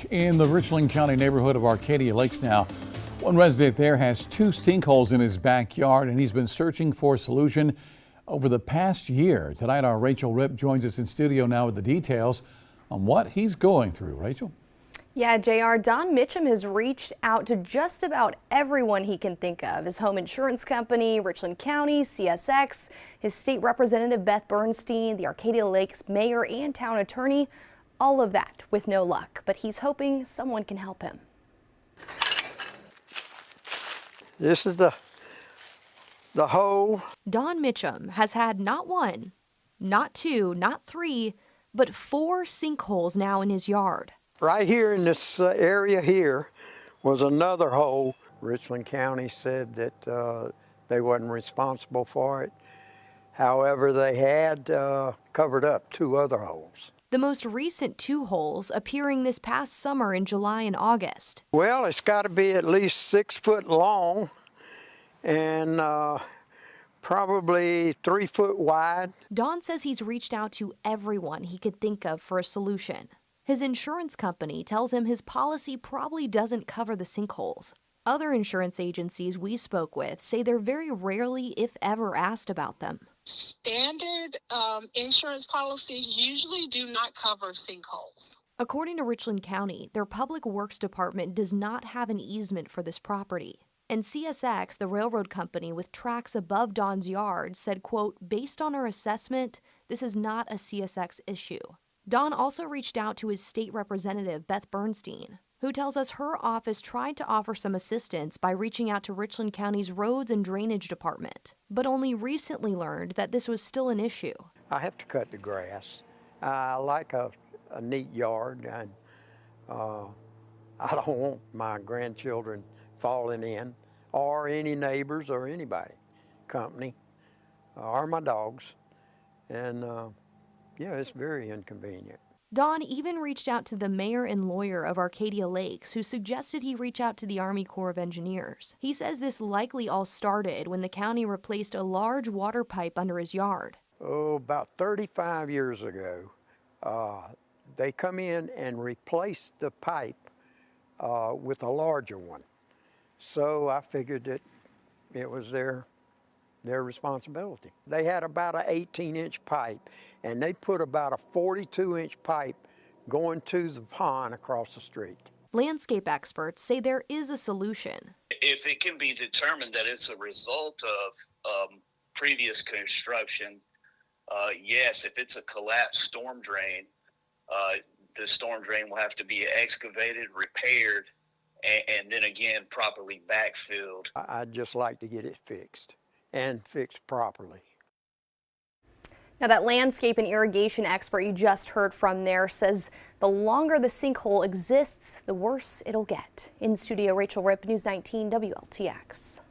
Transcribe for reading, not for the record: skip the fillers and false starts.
In the Richland County neighborhood of Arcadia Lakes now, one resident there has 2 sinkholes in his backyard and he's been searching for a solution over the past year. Tonight our Rachel Ripp joins us in studio now with the details on what he's going through. Rachel? Yeah, JR, Don Mitchum has reached out to just about everyone he can think of. His home insurance company, Richland County, CSX, his state representative Beth Bernstein, the Arcadia Lakes mayor and town attorney. All of that with no luck, but he's hoping someone can help him. This is the hole. Don Mitchum has had not 1, not 2, not 3, but 4 sinkholes now in his yard. Right here in this area here was another hole. Richland County said that they wasn't responsible for it. However, they had covered up 2 other holes. The most recent 2 holes appearing this past summer in July and August. Well, it's got to be at least 6 foot long and probably 3 foot wide. Don says he's reached out to everyone he could think of for a solution. His insurance company tells him his policy probably doesn't cover the sinkholes. Other insurance agencies we spoke with say they're very rarely, if ever, asked about them. Standard insurance policies usually do not cover sinkholes. According to Richland County, their public works department does not have an easement for this property. And CSX, the railroad company with tracks above Don's yard, said, quote, based on our assessment, this is not a CSX issue. Don also reached out to his state representative, Beth Bernstein, who tells us her office tried to offer some assistance by reaching out to Richland County's Roads and Drainage Department, but only recently learned that this was still an issue. I have to cut the grass. I like a neat yard, and I don't want my grandchildren falling in, or any neighbors or anybody, company, or my dogs, and yeah, it's very inconvenient. Don even reached out to the mayor and lawyer of Arcadia Lakes, who suggested he reach out to the Army Corps of Engineers. He says this likely all started when the county replaced a large water pipe under his yard. Oh, about 35 years ago, they come in and replaced the pipe with a larger one. So I figured that it was their responsibility. They had about an 18-inch pipe, and they put about a 42-inch pipe going to the pond across the street. Landscape experts say there is a solution. If it can be determined that it's a result of previous construction, yes, if it's a collapsed storm drain, the storm drain will have to be excavated, repaired, and then again properly backfilled. I'd just like to get it fixed, and fixed properly. Now, that landscape and irrigation expert you just heard from there says the longer the sinkhole exists, the worse it'll get. In studio, Rachel Ripp, News 19 WLTX.